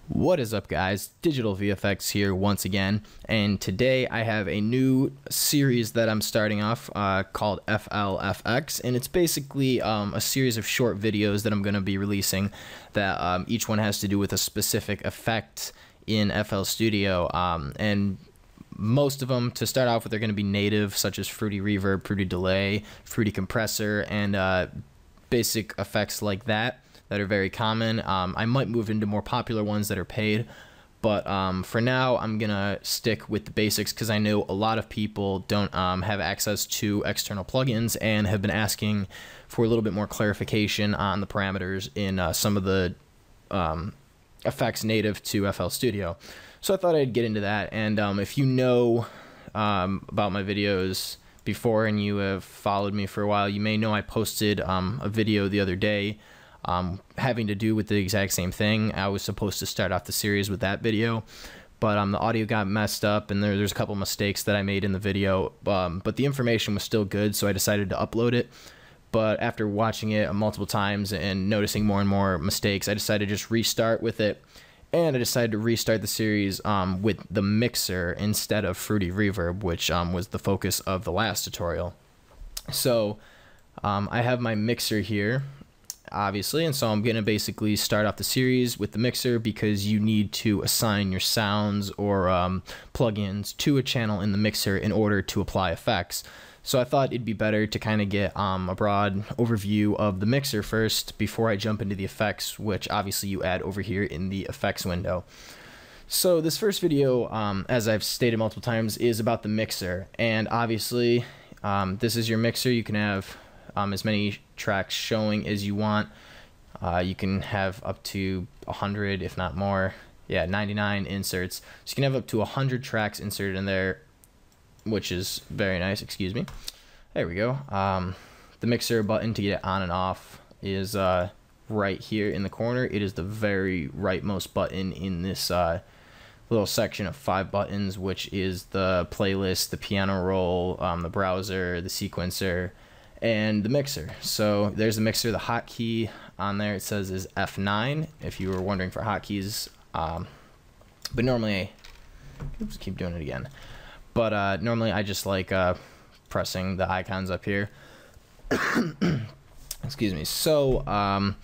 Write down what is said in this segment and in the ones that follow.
What is up, guys? Digital VFX here once again, and today I have a new series that I'm starting off called FLFX, and it's basically a series of short videos that I'm going to be releasing that each one has to do with a specific effect in FL Studio, and most of them, to start off with, are going to be native, such as Fruity Reverb, Fruity Delay, Fruity Compressor, and basic effects like that are very common. I might move into more popular ones that are paid, but for now I'm gonna stick with the basics because I know a lot of people don't have access to external plugins and have been asking for a little bit more clarification on the parameters in some of the effects native to FL Studio. So I thought I'd get into that, and if you know about my videos before and you have followed me for a while, you may know I posted a video the other day having to do with the exact same thing. I was supposed to start off the series with that video, but the audio got messed up and there's a couple mistakes that I made in the video, but the information was still good, so I decided to upload it. But after watching it multiple times and noticing more and more mistakes, I decided to just restart with it, and I decided to restart the series with the mixer instead of Fruity Reverb, which was the focus of the last tutorial. So I have my mixer here, obviously, and so I'm gonna basically start off the series with the mixer because you need to assign your sounds or plugins to a channel in the mixer in order to apply effects. So I thought it'd be better to kind of get a broad overview of the mixer first before I jump into the effects, which obviously you add over here in the effects window. So this first video, as I've stated multiple times, is about the mixer, and obviously this is your mixer. You can have as many tracks showing as you want. You can have up to 100, if not more. Yeah, 99 inserts. So you can have up to 100 tracks inserted in there, which is very nice. Excuse me. There we go. The mixer button to get it on and off is right here in the corner. It is the very rightmost button in this little section of 5 buttons, which is the playlist, the piano roll, the browser, the sequencer, and the mixer. So there's the mixer. The hotkey on there, it says, is F9 if you were wondering for hotkeys, but normally, oops, keep doing it again, but normally I just like pressing the icons up here. Excuse me. So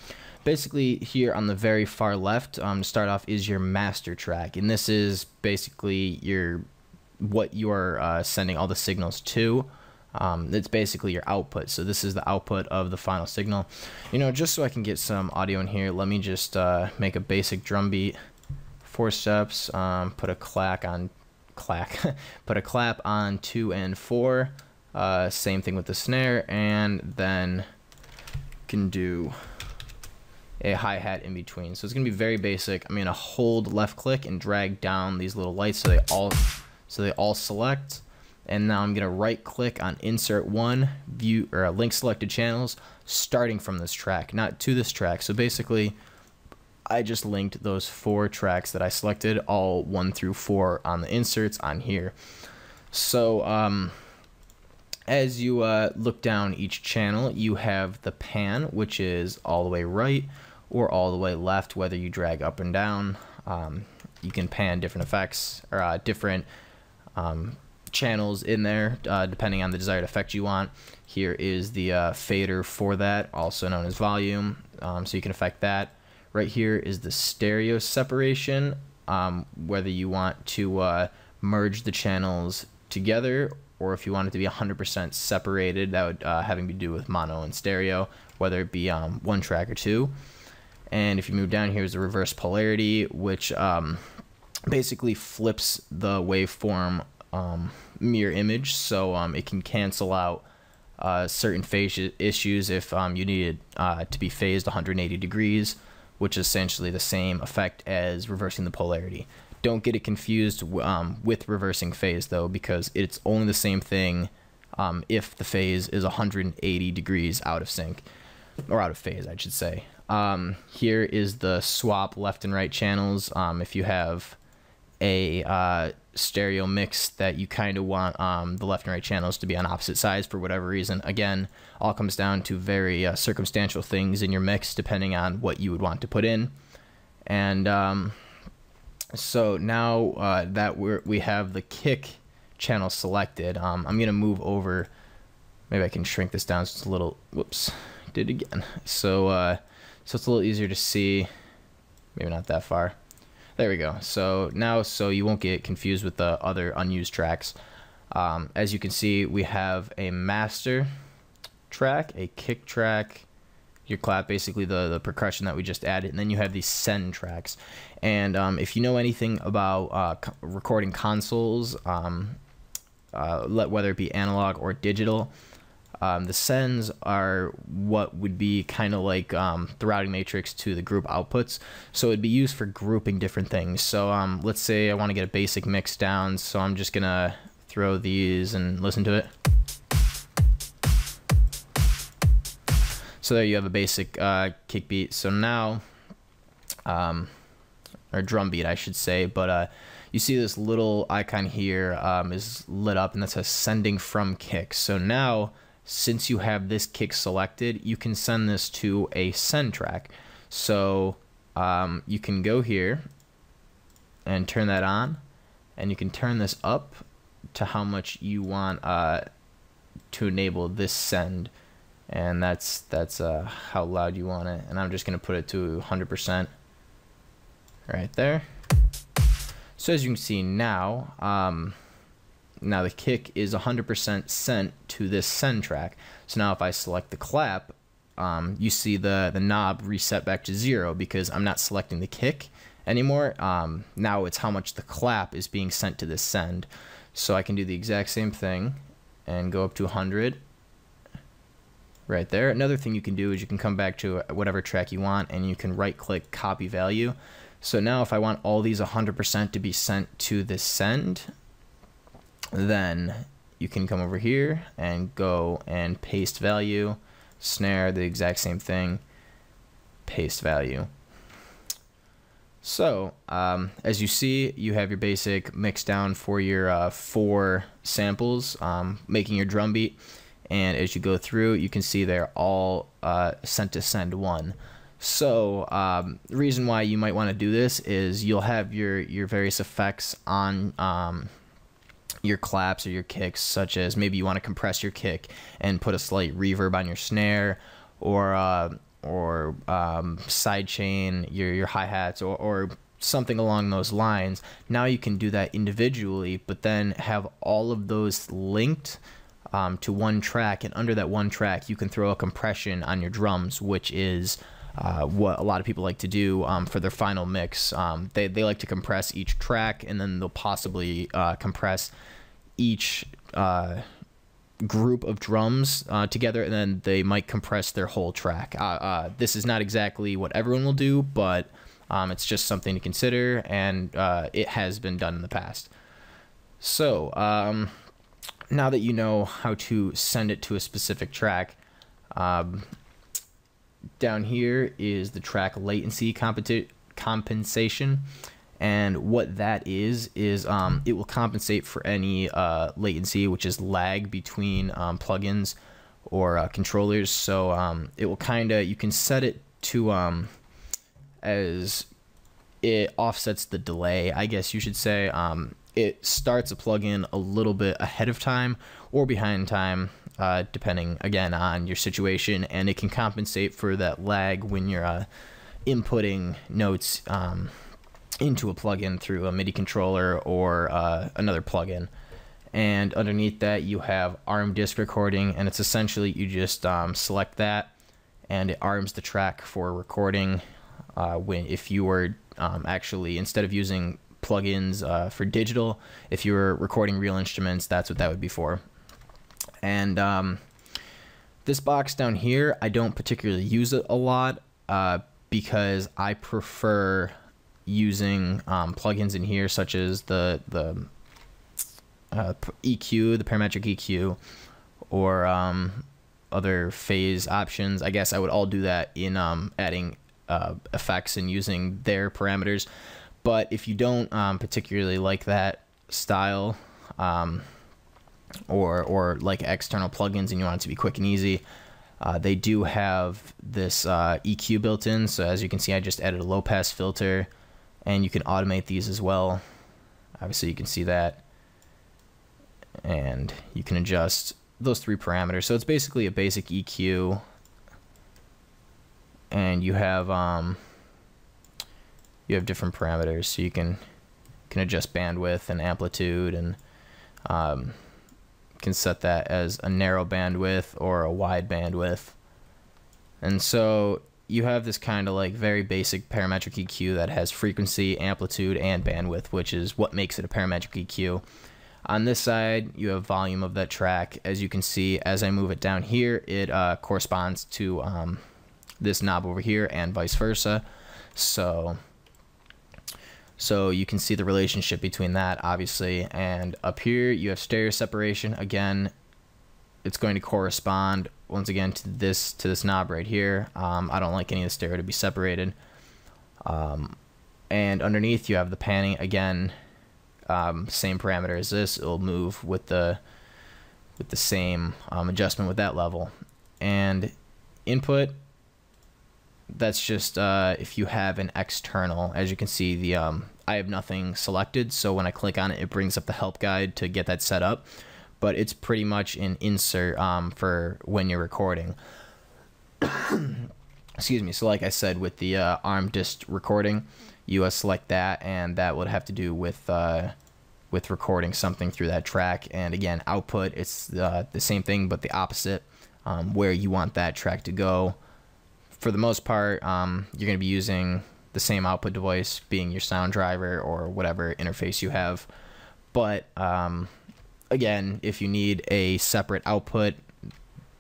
basically here on the very far left, to start off, is your master track, and this is basically what you're sending all the signals to. It's basically your output. So this is the output of the final signal. You know, just so I can get some audio in here, let me just make a basic drum beat. 4 steps. Put a clap on 2 and 4. Same thing with the snare, and then can do a hi-hat in between. So it's gonna be very basic. I'm gonna hold left click and drag down these little lights so they all select. And now I'm going to right click on insert one, view or link selected channels starting from this track, not to this track. So basically I just linked those 4 tracks that I selected, all 1 through 4 on the inserts on here. So as you look down each channel, you have the pan, which is all the way right or all the way left, whether you drag up and down. You can pan different effects or different channels in there depending on the desired effect you want. Here is the fader for that, also known as volume, so you can affect that. Right here is the stereo separation, whether you want to merge the channels together or if you want it to be 100% separated. That would having to do with mono and stereo, whether it be 1 track or 2. And if you move down, here's the reverse polarity, which basically flips the waveform mirror image, so it can cancel out certain phase issues if you need it to be phased 180 degrees, which is essentially the same effect as reversing the polarity. Don't get it confused with reversing phase though, because it's only the same thing if the phase is 180 degrees out of sync, or out of phase, I should say. Here is the swap left and right channels. If you have a stereo mix that you kind of want the left and right channels to be on opposite sides for whatever reason. Again, all comes down to very circumstantial things in your mix depending on what you would want to put in. And So now that we have the kick channel selected, I'm gonna move over. Maybe I can shrink this down so it's a little. Whoops, did it again. So so it's a little easier to see. Maybe not that far. There we go. So now, so you won't get confused with the other unused tracks. As you can see, we have a master track, a kick track, your clap, basically the percussion that we just added, and then you have these send tracks. And if you know anything about recording consoles, whether it be analog or digital, the sends are what would be kind of like the routing matrix to the group outputs. So it'd be used for grouping different things. So let's say I want to get a basic mix down, so I'm just gonna throw these and listen to it. So there you have a basic kick beat. So now, or drum beat, I should say, but you see this little icon here is lit up, and that says sending from kick. So now, since you have this kick selected, you can send this to a send track. So you can go here and turn that on, and you can turn this up to how much you want to enable this send, and that's how loud you want it. And I'm just gonna put it to 100% right there. So as you can see now, now the kick is 100% sent to this send track. So now if I select the clap, you see the knob reset back to 0 because I'm not selecting the kick anymore. Now it's how much the clap is being sent to this send. So I can do the exact same thing and go up to 100 right there. Another thing you can do is you can come back to whatever track you want, and you can right click copy value. So now if I want all these 100% to be sent to this send, then you can come over here and go and paste value, snare, the exact same thing, paste value. So as you see, you have your basic mix down for your 4 samples, making your drum beat. And as you go through, you can see they're all sent to send 1. So the reason why you might want to do this is you'll have your various effects on your claps or your kicks, such as maybe you want to compress your kick and put a slight reverb on your snare, or sidechain your hi-hats, or something along those lines. Now you can do that individually, but then have all of those linked to one track, and under that one track you can throw a compression on your drums, which is what a lot of people like to do for their final mix. They like to compress each track, and then they'll possibly compress each group of drums together, and then they might compress their whole track. This is not exactly what everyone will do, but it's just something to consider, and it has been done in the past. So now that you know how to send it to a specific track, down here is the track latency compensation. And what that is it will compensate for any latency, which is lag between plugins or controllers. So it will you can set it to as it offsets the delay, I guess you should say. It starts a plugin a little bit ahead of time or behind time, depending again on your situation, and it can compensate for that lag when you're inputting notes into a plugin through a MIDI controller or another plugin. And underneath that you have ARM disc recording, and it's essentially you just select that, and it arms the track for recording. If you were actually, instead of using plugins for digital, if you were recording real instruments, that's what that would be for. And this box down here, I don't particularly use it a lot because I prefer using plugins in here, such as the EQ, the parametric EQ, or other phase options. I guess I would all do that in adding effects and using their parameters. But if you don't particularly like that style, or like external plugins, and you want it to be quick and easy, they do have this EQ built in. So as you can see, I just added a low pass filter, and you can automate these as well. Obviously you can see that, and you can adjust those 3 parameters. So it's basically a basic EQ, and you have different parameters, so you can adjust bandwidth and amplitude, and can set that as a narrow bandwidth or a wide bandwidth. And so you have this kind of like very basic parametric EQ that has frequency, amplitude, and bandwidth, which is what makes it a parametric EQ. On this side, you have volume of that track. As you can see, as I move it down here, it corresponds to this knob over here, and vice versa. So you can see the relationship between that, obviously. And up here, you have stereo separation. Again, it's going to correspond once again to this knob right here. I don't like any of the stereo to be separated. And underneath, you have the panning. Again, same parameter as this. It'll move with the same adjustment with that level. And input, that's just if you have an external. As you can see, the I have nothing selected, so when I click on it, it brings up the help guide to get that set up. But it's pretty much an insert for when you're recording. Excuse me. So like I said, with the ARM dist recording, you select that, and that would have to do with recording something through that track. And again, output, it's the same thing but the opposite, where you want that track to go. For the most part, you're going to be using the same output device, being your sound driver or whatever interface you have. But again, if you need a separate output,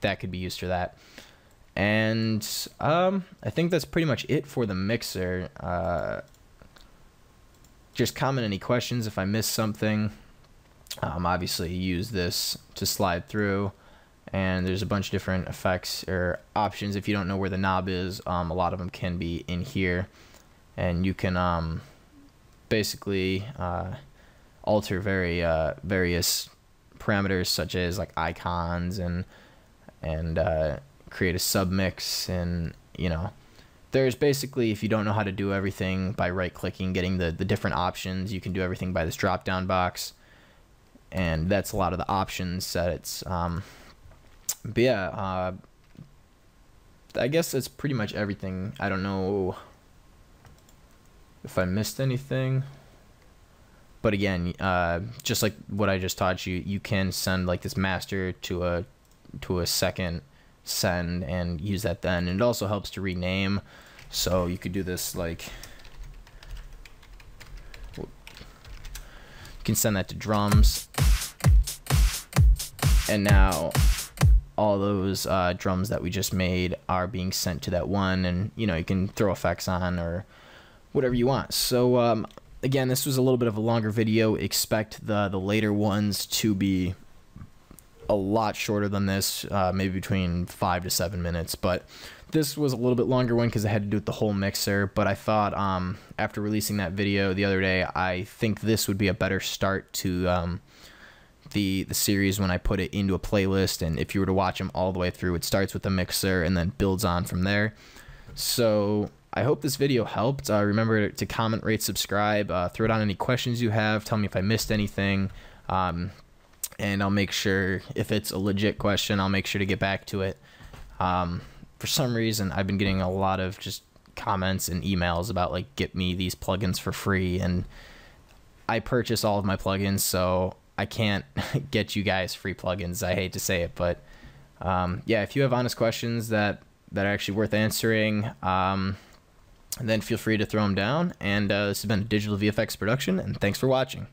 that could be used for that. And I think that's pretty much it for the mixer. Just comment any questions if I missed something. Obviously, use this to slide through. And there's a bunch of different effects or options. If you don't know where the knob is, a lot of them can be in here. And you can basically alter various parameters, such as like icons, and create a submix. And you know, there's basically, if you don't know how to do everything by right-clicking, getting the different options, you can do everything by this drop-down box. And that's a lot of the options that it's but yeah, I guess that's pretty much everything. I don't know if I missed anything. But again, just like what I just taught you, you can send like this master to a second send and use that then. And it also helps to rename. So you could do this like, you can send that to drums. And now all those drums that we just made are being sent to that one, and you know, you can throw effects on or whatever you want. So again, this was a little bit of a longer video. Expect the later ones to be a lot shorter than this, maybe between 5 to 7 minutes, but this was a little bit longer one because I had to do it the whole mixer. But I thought after releasing that video the other day, I think this would be a better start to the series when I put it into a playlist. And if you were to watch them all the way through, it starts with the mixer and then builds on from there. So I hope this video helped. Remember to comment, rate, subscribe, throw down any questions you have, tell me if I missed anything, and I'll make sure, if it's a legit question, I'll make sure to get back to it. For some reason, I've been getting a lot of just comments and emails about like, get me these plugins for free, and I purchase all of my plugins, so I can't get you guys free plugins. I hate to say it, but yeah, if you have honest questions that are actually worth answering, then feel free to throw them down. And this has been a Digital VFX production, and thanks for watching.